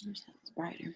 It's brighter.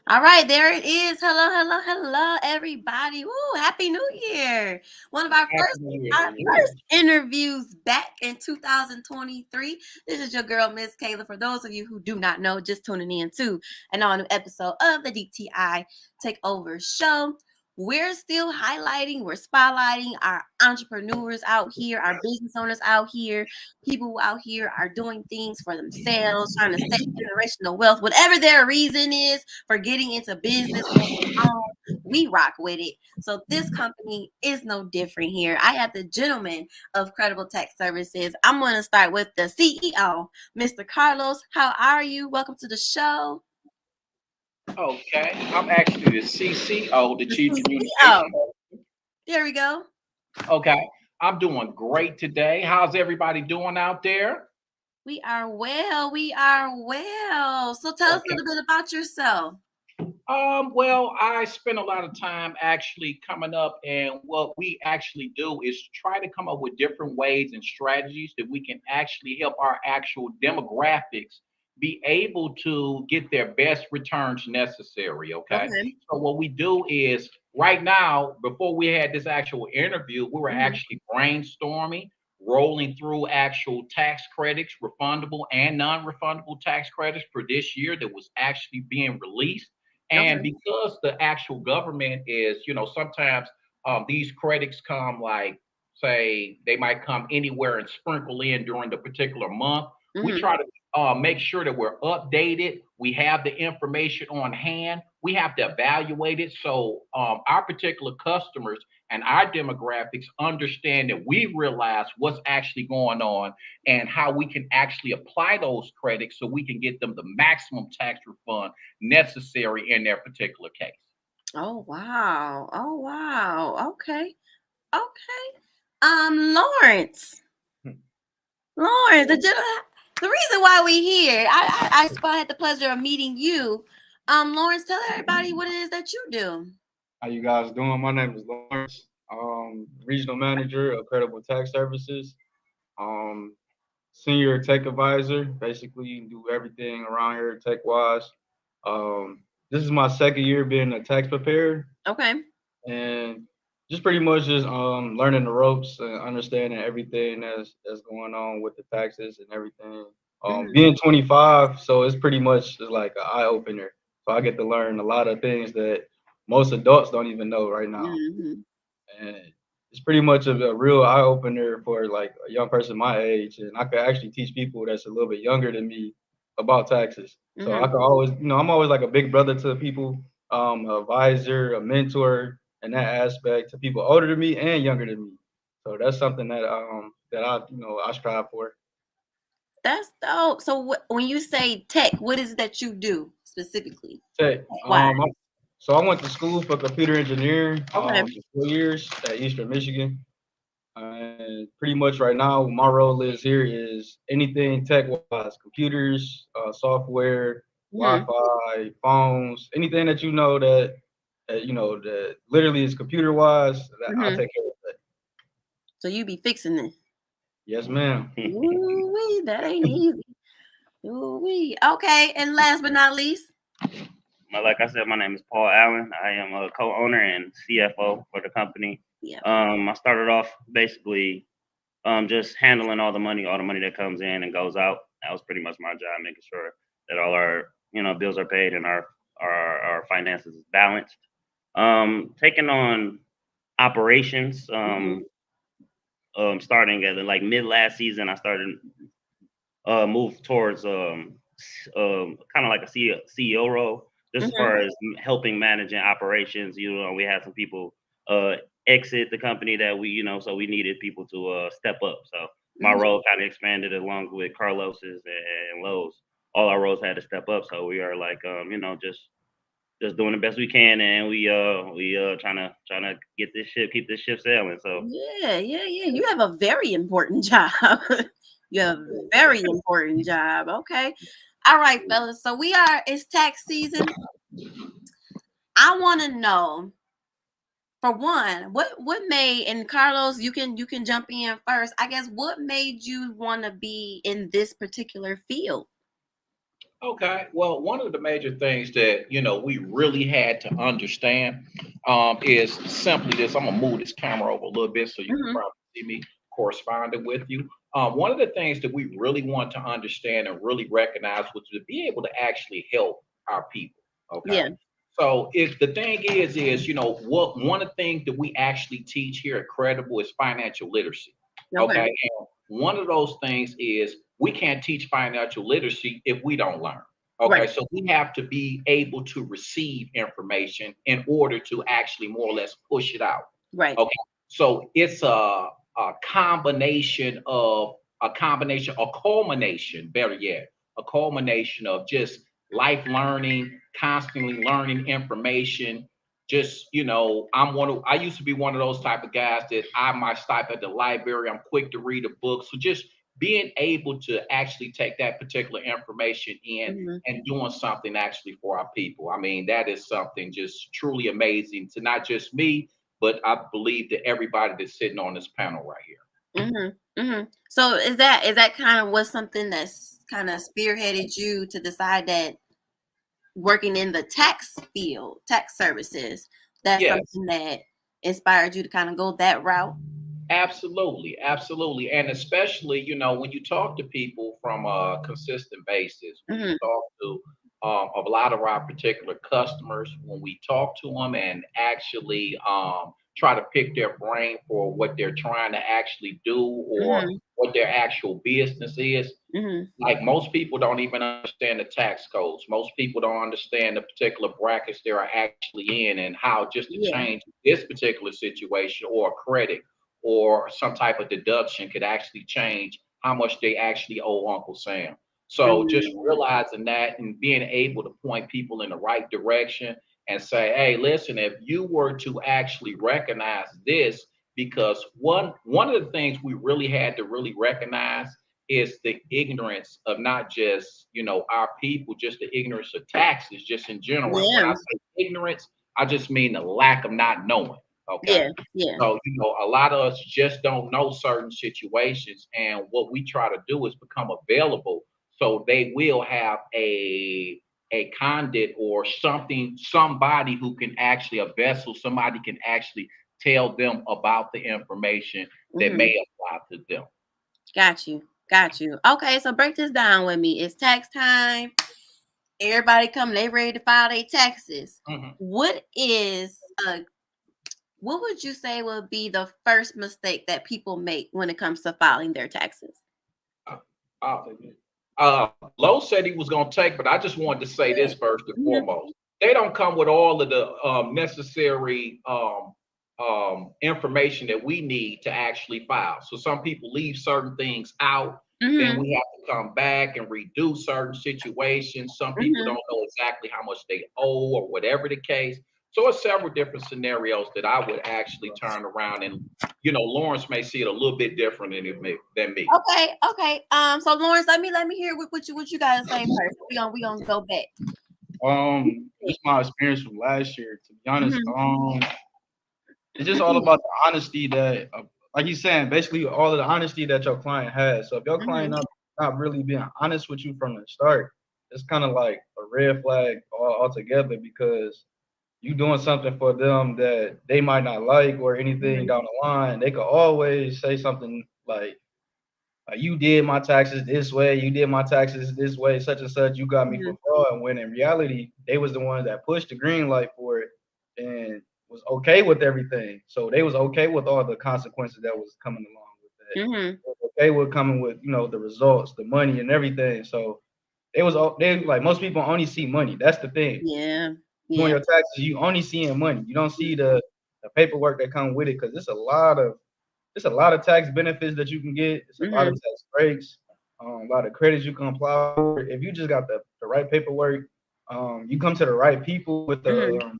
All right, there it is. Hello, hello, hello, everybody. Woo, Happy New Year. One of our Happy first New Year to our you. first interviews back in 2023. This is your girl, Miss Kayla. For those of you who do not know, just tuning in to an all-new episode of the DTI Takeover Show. We're still highlighting, we're spotlighting our entrepreneurs out here, our business owners out here, people who out here are doing things for themselves, trying to set generational wealth, whatever their reason is for getting into business on their own. We rock with it. So this company is no different here. I have the gentleman of Credible Tech Services. I'm going to start with the CEO, Mr. Carlos. How are you? Welcome to the show. Okay, I'm actually the CCO, the The Chief CEO. Communication. There we go. Okay, I'm doing great today. How's everybody doing out there? We are well. We are well. So tell us a Okay. little bit about yourself. Well, I spend a lot of time actually coming up, and what we actually do is try to come up with different ways and strategies that we can actually help our actual demographics be able to get their best returns necessary. Okay. Okay. So, what we do is right now, before we had this actual interview, we were Mhm. actually brainstorming, rolling through actual tax credits, refundable and non refundable tax credits for this year that was actually being released. And Okay. because the actual government is, sometimes these credits come like, say, they might come anywhere and sprinkle in during the particular month. We Hmm. try to make sure that we're updated. We have the information on hand. We have to evaluate it. So our particular customers and our demographics understand that we realize what's actually going on and how we can actually apply those credits so we can get them the maximum tax refund necessary in their particular case. Oh wow. Oh wow. Okay. Okay. Lawrence. Lawrence, the reason why we here, I had the pleasure of meeting you. Lawrence, tell everybody what it is that you do. How you guys doing? My name is Lawrence, regional manager of Credible Tax Services, um, senior tech advisor. Basically, do everything around here tech wise. This is my second year being a tax preparer, Okay. and just pretty much just learning the ropes and understanding everything that's going on with the taxes and everything. Hmm. Being 25, so it's pretty much just like an eye opener. So I get to learn a lot of things that most adults don't even know right now, Hmm. and it's pretty much a real eye opener for like a young person my age, and I could actually teach people that's a little bit younger than me about taxes. So I Hmm. can always, I'm always like a big brother to people, advisor, a mentor, in that aspect to people older than me and younger than me. So that's something that I strive for. That's dope. So when you say tech, what is it that you do specifically? Tech. Why? So I went to school for computer engineering Okay. for 4 years at Eastern Michigan. And pretty much right now, my role is here is anything tech wise, computers, software, Hmm. Wi-Fi, phones, anything that you know that literally is computer wise. That I Hmm. take care of that. So you be fixing it. Yes, ma'am. Ooh, that ain't easy. Ooh, okay. And last but not least. Like I said, my name is Paul Allen. I am a co-owner and CFO for the company. Yeah. I started off basically just handling all the money that comes in and goes out. That was pretty much my job, making sure that all our bills are paid and our finances is balanced. Taking on operations. Hmm. Starting at like mid last season, I started move towards kind of like a CEO role, just as Hmm. far as helping managing operations. We had some people uh, exit the company that so we needed people to step up. So my Hmm. role kind of expanded along with Carlos's and Lowe's. All our roles had to step up. So we are like, just doing the best we can, and we trying to get this ship, keep this ship sailing. So Yeah, yeah, yeah. You have a very important job. You have a very important job. Okay. All right, fellas. So it's tax season. I want to know, for one, what made, and Carlos, you can jump in first. I guess what made you want to be in this particular field? Okay. Well, one of the major things that we really had to understand is simply this. I'm gonna move this camera over a little bit so you can Hmm. probably see me corresponding with you. One of the things that we really want to understand and really recognize was to be able to actually help our people. Okay. Yeah. So if the thing is what one of the things that we actually teach here at Credible is financial literacy. Okay. Okay. And one of those things is we can't teach financial literacy if we don't learn. Okay, Right. so we have to be able to receive information in order to actually more or less push it out. Right. Okay, so it's a combination of a culmination, better yet, a culmination of just life learning, constantly learning information. Just I used to be one of those type of guys that I might stop at the library. I'm quick to read a book. So just being able to actually take that particular information in Hmm. and doing something actually for our people. I mean, that is something just truly amazing to not just me, but I believe to everybody that's sitting on this panel right here. Hmm. Hmm. So is that kind of was something that's kind of spearheaded you to decide that working in the tax field, tax services, that's Yes. something that inspired you to kind of go that route? Absolutely, absolutely, and especially when you talk to people from a consistent basis, when you Hmm. talk to a lot of our particular customers, when we talk to them and actually try to pick their brain for what they're trying to actually do or Hmm. what their actual business is, Hmm. like most people don't even understand the tax codes. Most people don't understand the particular brackets they are actually in and how just to Yeah. change this particular situation or a credit or some type of deduction could actually change how much they actually owe Uncle Sam. So just Hmm. realizing that and being able to point people in the right direction and say, hey, listen, if you were to actually recognize this, because one of the things we really had to really recognize is the ignorance of not just our people, just the ignorance of taxes, just in general. And when Yeah. I say ignorance, I just mean the lack of not knowing. Okay, Yeah. Yeah. so a lot of us just don't know certain situations, and what we try to do is become available so they will have a conduit or something, somebody who can actually a vessel, somebody can actually tell them about the information that Hmm. may apply to them. Got you. Got you. Okay, so break this down with me. It's tax time. Everybody come, they ready to file their taxes. Mhm. What is what would you say would be the first mistake that people make when it comes to filing their taxes? Uh, uh, Lowe said he was going to take, but I just wanted to say this first and Mhm. foremost. They don't come with all of the necessary information that we need to actually file. So some people leave certain things out. Then Mhm. we have to come back and redo certain situations. Some people don't Mhm. know exactly how much they owe or whatever the case. So it's several different scenarios that I would actually turn around and Lawrence may see it a little bit different than me. Okay, okay. So Lawrence, let me hear what you gotta say first. We gonna go back. Just my experience from last year, to be honest. Mhm. It's just all about the honesty that, like you saying, basically all of the honesty that your client has. So if your client Mhm. not really being honest with you from the start, it's kind of like a red flag altogether, because you doing something for them that they might not like or anything Mhm. down the line. They could always say something like, you did my taxes this way, you did my taxes this way, such and such, you got me for Mhm. fraud. When in reality, they was the ones that pushed the green light for it and was okay with everything. So they was okay with all the consequences that was coming along with that. Mhm. They was okay with coming with, the results, the money and everything. So they like, most people only see money. That's the thing. Yeah. Doing Yeah. your taxes, you only seeing money. You don't see the paperwork that come with it, because it's a lot of tax benefits that you can get. It's a lot of Mhm. tax breaks, a lot of credits you can apply for. If you just got the right paperwork, you come to the right people Mhm.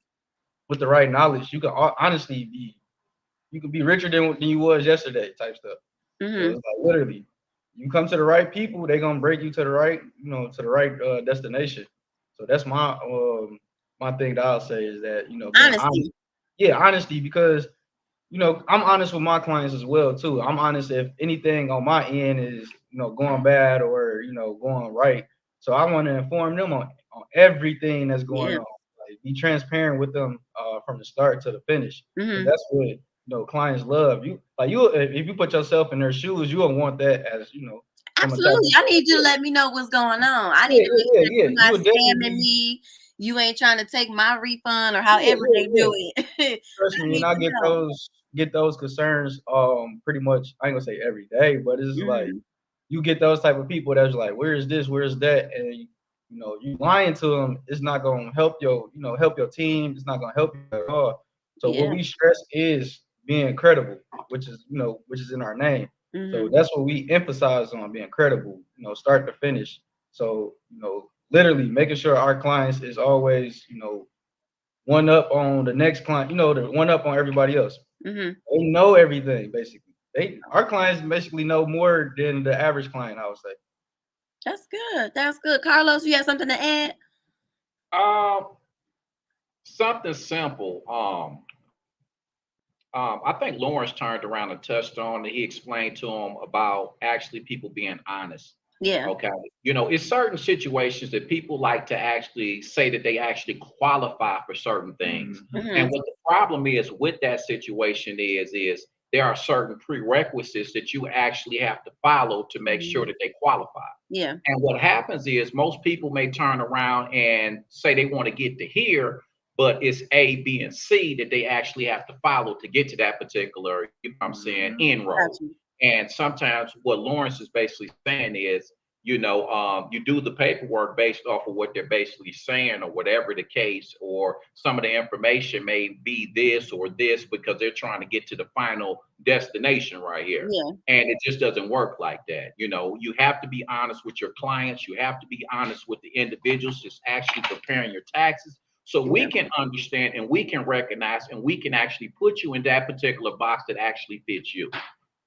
with the right knowledge, you can honestly be richer than you was yesterday, type stuff. So Mhm. it's like, literally, you come to the right people, they gonna break you to the right, destination. So that's my thing that I'll say is that, being honest. Honesty. Yeah, honesty, because I'm honest with my clients as well too. I'm honest if anything on my end is, going bad or, going right. So I want to inform them on everything that's going Yeah. on. Like, be transparent with them from the start to the finish. Hmm. That's what clients love. You if you put yourself in their shoes, you will want that as from a type Absolutely. I need you to of let me know what's going on. I need yeah, to make yeah, sure yeah, you're yeah. You not would definitely scamming be me. You ain't trying to take my refund or yeah, however yeah, they yeah. do it. Trust I me, and need I to know. get those concerns pretty much. I ain't gonna say every day, but it's like Hmm. you get those type of people that's like, where is this, where is that, and you lying to them. It's not gonna help help your team. It's not gonna help you at all. So what Yeah. we stress is being credible, which is in our name. So Hmm. that's what we emphasize on, being credible, start to finish. So literally making sure our clients is always one up on the next client, the one up on everybody else. Hmm. They know everything basically. Our clients basically know more than the average client, I would say. That's good. That's good. Carlos, you have something to add? Um, Something simple. I think Lawrence turned around and touched on it. He explained to him about actually people being honest. Yeah. Okay. It's certain situations that people like to actually say that they actually qualify for certain things. Mhm. Hmm. And what the problem is with that situation is there are certain prerequisites that you actually have to follow to make sure that they qualify. Yeah. And what happens is most people may turn around and say they want to get to here, but it's A, B, and C that they actually have to follow to get to that particular, I'm saying, Mhm. inroad. Got you. And sometimes what Lawrence is basically saying is, you do the paperwork based off of what they're basically saying or whatever the case, or some of the information may be this or this because they're trying to get to the final destination right here. Yeah. And it just doesn't work like that. You have to be honest with your clients. You have to be honest with the individuals that's actually preparing your taxes. So we Yeah. can understand and we can recognize and we can actually put you in that particular box that actually fits you.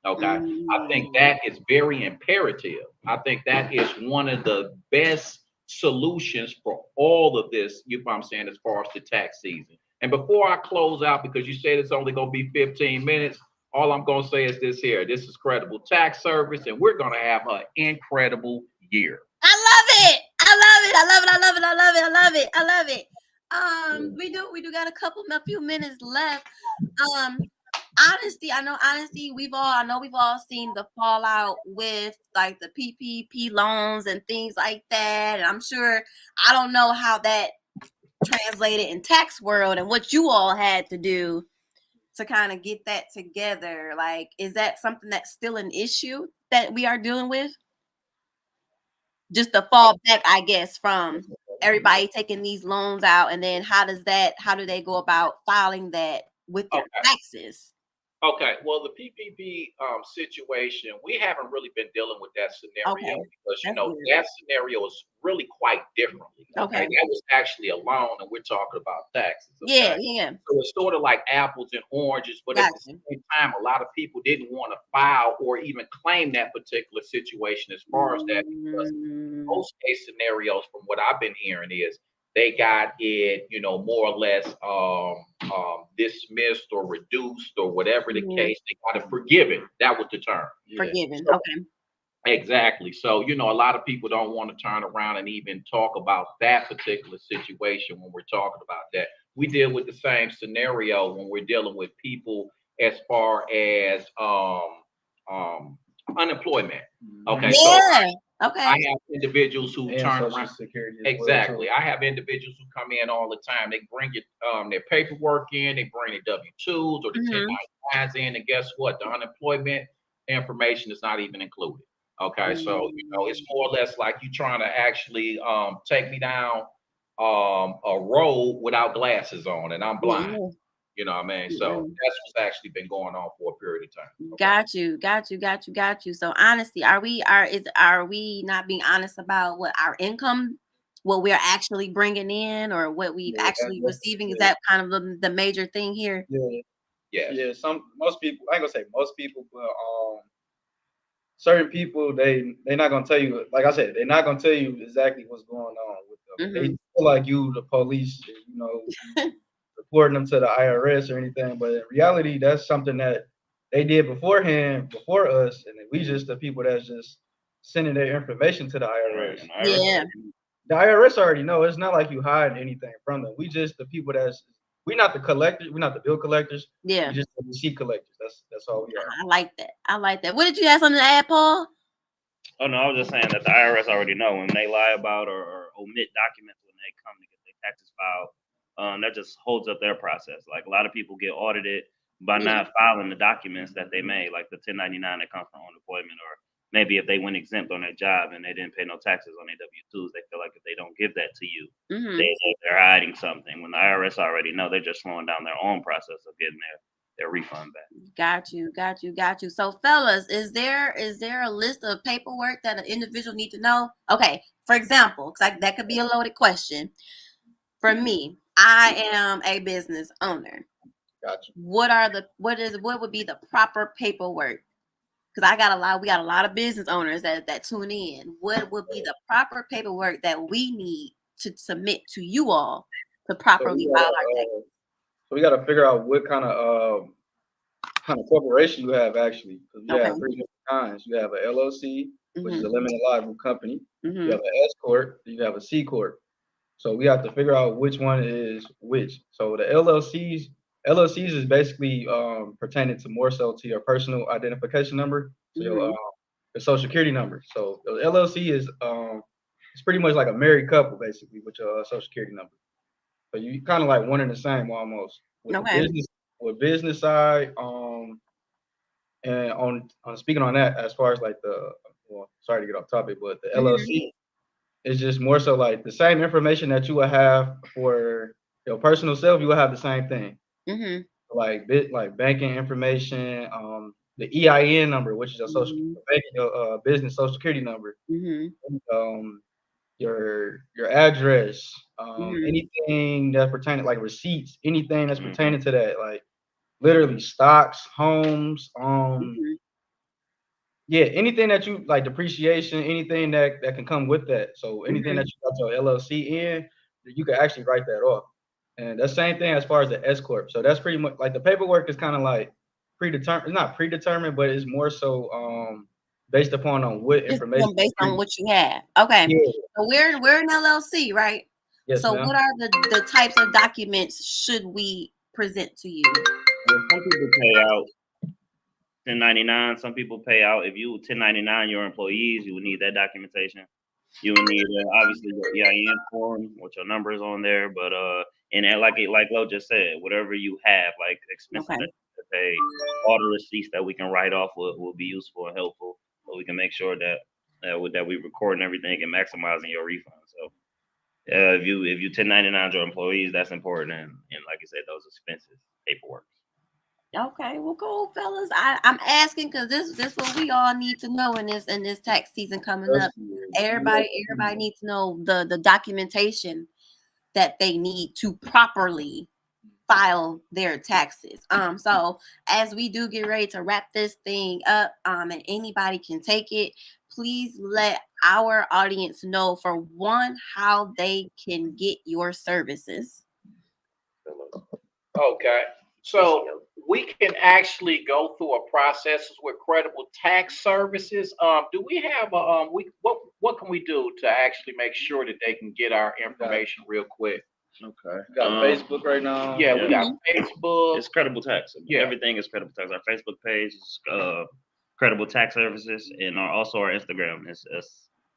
Okay. I think Mm. that is very imperative. I think that is one of the best solutions for all of this, you know what I'm saying, as far as the tax season. And before I close out, because you said it's only going to be 15 minutes, all I'm going to say is this here. This is Credible Tax Service, and we're going to have an incredible year. I love it. I love it. I love it. I love it. I love it. I love it. I love it. We do got a few minutes left. Um, honesty. I know we've all seen the fallout with like the PPP loans and things like that. And I'm sure I don't know how that translated in tax world and what you all had to do to kind of get that together. Like, is that something that's still an issue that we are dealing with? Just the fallback, I guess, from everybody taking these loans out, and then how do they go about filing that with their Okay. taxes? Okay, well, the PPP situation, we haven't really been dealing with that scenario Okay, because that's good. that scenario is really quite differently. Okay, Okay, that was actually a loan, and we're talking about taxes. yeah, Okay, yeah, so it's sort of like apples and oranges, but at the gotcha. same time, a lot of people didn't want to file or even claim that particular situation as far as that because Mm, most case scenarios, from what I've been hearing, is they got it, more or less dismissed or reduced or whatever the mhm. case. They got to forgive it. That was the term. Yeah. Forgiven. So Okay. exactly. So a lot of people don't want to turn around and even talk about that particular situation when we're talking about that. We deal with the same scenario when we're dealing with people as far as unemployment. Okay, Mhm. so Yeah. Okay. I have individuals who And turn Social around. Security as well too. Exactly. I have individuals who come in all the time. They bring their paperwork in, they bring their W-2s or the Hmm. 1099s in, and guess what? The unemployment information is not even included. Okay, so it's more or less like you trying to actually take me down a road without glasses on, and I'm blind. Yeah. You know what I mean? So Yeah. that's what's actually been going on for a period of time. Okay. Got you, got you, got you, got you. So honesty, are we not being honest about what our income, what we're actually bringing in, or what we've Yeah, actually receiving? Is yeah, that kind of the major thing here? yeah, Yes. yeah. Most people, I ain't gonna say most people, but certain people they're not gonna tell you. Like I said, they're not gonna tell you exactly what's going on with them. They Hmm. feel like you, the police, reporting them to the IRS or anything. But in reality, that's something that they did beforehand, before us, and we just the people that's just sending their information to the Right. IRS. And the IRS Yeah. already- The IRS already know. It's not like you hiding anything from them. We just the people we not the collectors. We're not the bill collectors. Yeah. We just the receipt collectors. That's all we are. I like that. I like that. What did you have something to add, Paul? Oh no, I was just saying that the IRS already know when they lie about or omit documents when they come to get their taxes filed. That just holds up their process. Like a lot of people get audited by Yeah. not filing the documents that they made, like the 1099 that comes from unemployment, or maybe if they went exempt on their job and they didn't pay no taxes on their W-2s, they feel like if they don't give that to you, Mm-hmm. they're hiding something. When the IRS already know, they're just slowing down their own process of getting their refund back. Got you. So, fellas, is there a list of paperwork that an individual need to know? Okay, for example, because that could be a loaded question. For me, I am a business owner. Gotcha. What would be the proper paperwork? Because we got a lot of business owners that tune in. What would be the proper paperwork that we need to submit to you all to properly file our taxes? So we got to figure out what kind of corporation you have actually. Because you Okay. have three different kinds. You have an LLC, which is a Mm-hmm. limited liable company. You Mm-hmm. have an S corp. You have a C corp. So we have to figure out which one is which. So the LLCs is basically pertaining to more so to your personal identification number, so your social security number. So the LLC is it's pretty much like a married couple basically with your social security number. So you kind of like one and the same almost. With the Okay. business side, and on speaking on that, as far as like sorry to get off topic, but the Mm-hmm. LLC is just more so like the same information that you would have for your personal self, you will have the same thing. Mm-hmm. Like banking information, the EIN number, which is your business social security number, Mm-hmm. um, your address, Mm-hmm. anything that pertaining like receipts, anything that's Mhm. pertaining to that, like literally stocks, homes, Mm-hmm. yeah, anything that you like depreciation, anything that can come with that. So anything that you got your LLC in, you can actually write that off. And the same thing as far as the S corp. So that's pretty much like the paperwork is kind of like predetermined. It's not predetermined, but it's more so based upon on what Just information. based on what you have. Okay. Yeah. So we're an LLC, right? Yes, So ma'am. what are the types of documents should we present to you? Well, some people pay out 1099. Some people pay out if you 1099 your employees, you would need that documentation. You would need obviously your EIN form with your numbers on there, but and then like Lo just said, whatever you have, like expenses Okay. that you pay, all the receipts that we can write off will be useful and helpful, so we can make sure that we recording everything and maximizing your refund. So if you 1099 your employees, that's important, and like I said, those expenses, paperwork. Okay, well, cool, fellas. I'm asking because this what we all need to know in this tax season coming up. Everybody needs to know the documentation that they need to properly file their taxes. So as we do get ready to wrap this thing up, and anybody can take it, please let our audience know, for one, how they can get your services. Okay. So we can actually go through a process with Credible Tax Services. Do we have what can we do to actually make sure that they can get our information real quick? Okay. You got Facebook right now. Yeah, we got Facebook. It's Credible Tax. Yeah. Everything is Credible Tax. Our Facebook page is Credible Tax Services, and also our Instagram is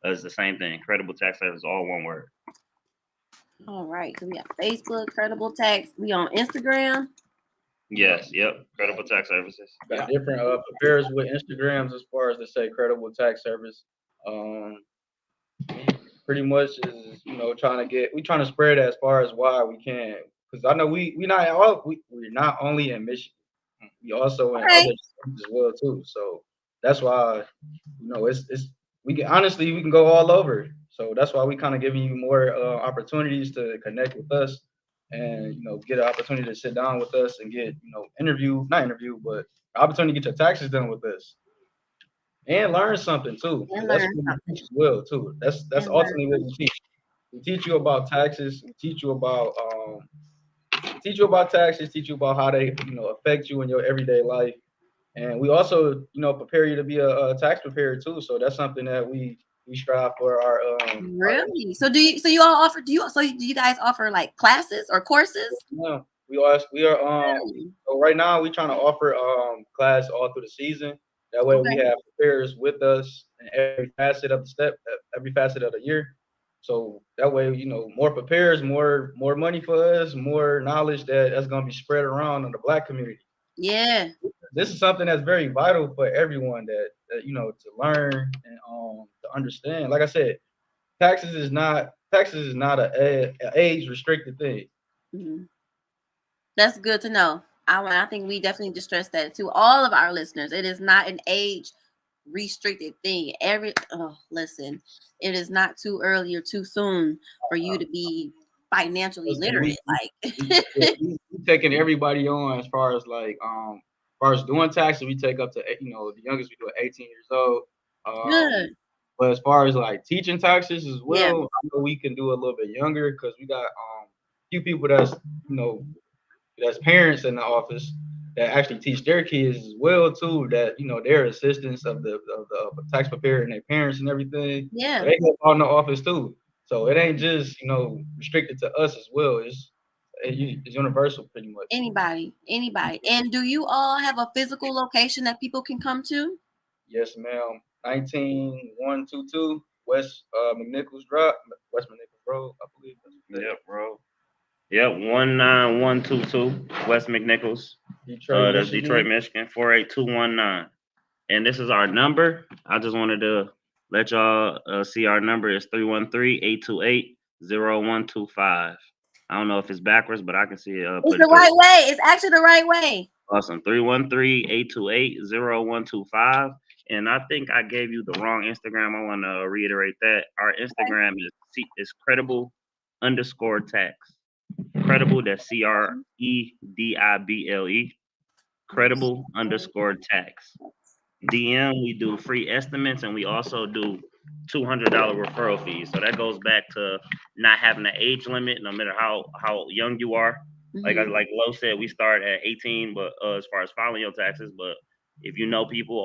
the same thing. Credible Tax Services, all one word. All right, so we got Facebook, Credible Tax. We on Instagram. Yes, yep. Credible Tax Services. Got different prepares with Instagrams as far as to say Credible Tax Service. Pretty much is trying to spread it as far as wide we can, because I know we're not only in Michigan, we also in other states as well too. So that's why we can go all over. So that's why we kind of giving you more opportunities to connect with us, and get an opportunity to sit down with us and get not interview, but opportunity to get your taxes done with us. And learn something too. That's what we teach as well too. That's ultimately what we teach. We teach you about taxes. We teach you about taxes. Teach you about how they affect you in your everyday life. And we also, prepare you to be a tax preparer too. So that's something that we strive for Really? So you all offer? Do you guys offer like classes or courses? yeah, we are Really? so right now we trying to offer class all through the season. That way we Okay. have preparers with us in every facet of the year. So that way, more preparers, more money for us, more knowledge that's gonna be spread around in the Black community. Yeah. This is something that's very vital for everyone that to learn and to understand. Like I said, taxes is not a age restricted thing. Mhm. That's good to know. I think we definitely need to stress that to all of our listeners. It is not an age restricted thing. Listen, it is not too early or too soon for you to be financially Listen, literate. Like, we taking everybody on as far as doing taxes, we take up to the youngest we do at 18 years old. Um, good. but as far as like teaching taxes as Yeah. well, I know we can do a little bit younger because we got few people that's that's parents in the office that actually teach their kids as well too. That their assistants of the tax preparer and their parents and everything. So Yeah. they go on the office too. So it ain't just restricted to us as well. It's universal pretty much. Anybody. And do you all have a physical location that people can come to? Yes, ma'am. 19122 West McNichols Drive, West McNichols Road, I believe. Yep, bro. Yep, 19122 West McNichols. Detroit, That's Michigan. Detroit, Michigan, 48219. And this is our number. I just wanted to let y'all see our number is 313-828-0125. I don't know if it's backwards, but I can see it. It's the right way. It's actually the right way. Awesome. 313-828-0125. And I think I gave you the wrong Instagram. I want to reiterate that. Our Instagram is credible_tax. Credible, that's CREDIBLE. Credible_tax. DM, we do free estimates and we also do $200 referral fees. So that goes back to not having an age limit, no matter how young you are. Like Lo said, we start at 18, but as far as filing your taxes, but if you know people,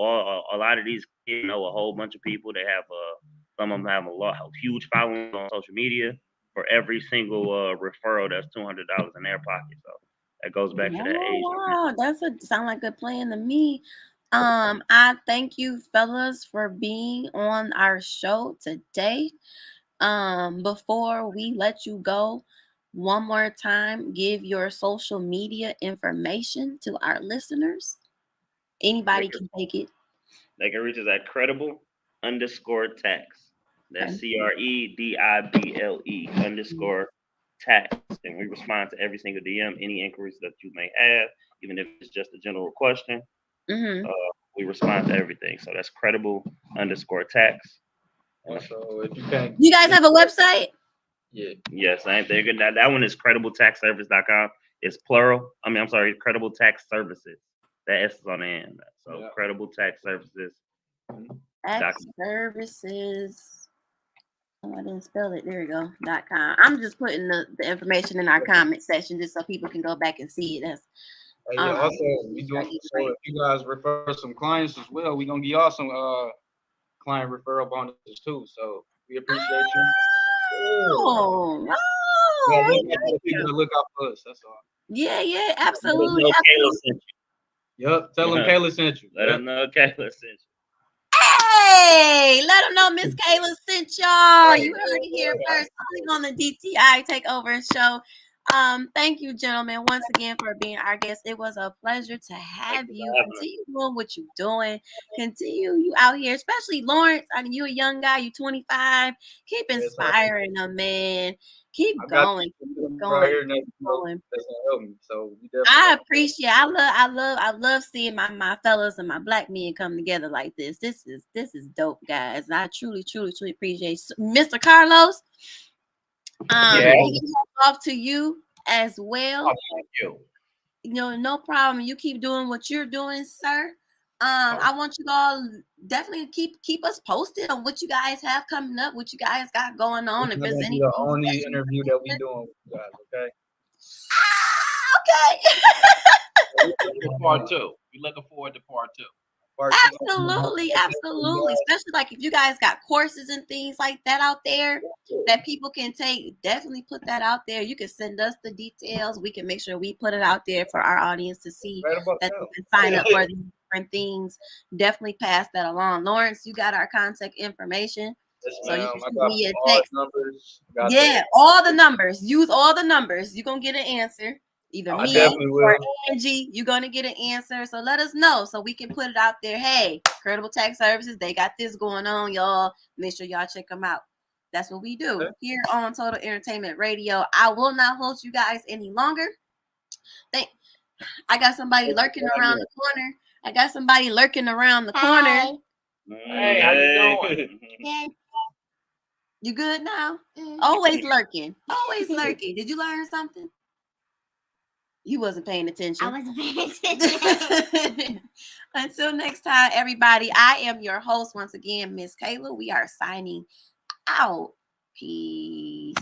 a lot of these kids know a whole bunch of people. They have some of them have a huge following on social media. For every single referral, that's $200 in their pocket. So that goes back to that age. Wow, sound like a plan to me. I thank you, fellas, for being on our show today. Before we let you go, one more time, give your social media information to our listeners. Anybody can take it. They can reach us at credible_tax. That's CREDIBLE_tax. And we respond to every single DM, any inquiries that you may have, even if it's just a general question. We respond to everything. So that's credible_tax. Also, if you can, You guys have a website? Yeah. Yes, same thing. That one is credibletaxservice.com. It's plural. I'm sorry, Credible Tax Services. That S is on the end. So Yeah. Credible Tax Services. Tax services. Oh, I didn't spell it. There we go. .com. I'm just putting the information in our comment section just so people can go back and see it. That's also, we do. So if you guys refer some clients as well, we're gonna give y'all some client referral bonuses too. So we appreciate you. Look out for us. That's all. Yeah, absolutely. Yep. Tell them Kayla sent you. Let them know Kayla sent you. Hey, let them know Miss Kayla sent y'all. You heard it here first. On the DTI Takeover Show. Thank you, gentlemen, once again for being our guest. It was a pleasure to have you. Continue doing what you're doing. Continue you out here, especially Lawrence. I mean, you're a young guy. You're 25. Keep inspiring them, man. Keep going. Keep going. So I appreciate. I love seeing my fellas and my black men come together like this. This is dope, guys. And I truly appreciate Mr. Carlos. Off to you as well. Thank you. No problem. You keep doing what you're doing, sir. I want you all definitely keep us posted on what you guys have coming up, what you guys got going on. If there's any the only interview that we doing with you guys, okay? Part two. We're looking forward to part 2. Absolutely, absolutely. Especially like if you guys got courses and things like that out there that people can take, definitely put that out there. You can send us the details. We can make sure we put it out there for our audience to see that they can sign up for these different things. Definitely pass that along. Lawrence, you got our contact information. So you can shoot me a text. Numbers. Yeah, all the numbers. Use all the numbers. You're going to get an answer. Either I me definitely or will. Angie, you're going to get an answer. So let us know so we can put it out there. Hey, Credible Tax Services, they got this going on, y'all. Make sure y'all check them out. That's what we do here on Total Entertainment Radio. I will not hold you guys any longer. I got somebody lurking around the corner. Hey, how you doing? You good now? Always lurking. Always lurking. Did you learn something? You wasn't paying attention. I wasn't paying attention. Until next time, everybody, I am your host once again, Miss Kayla. We are signing out. Peace.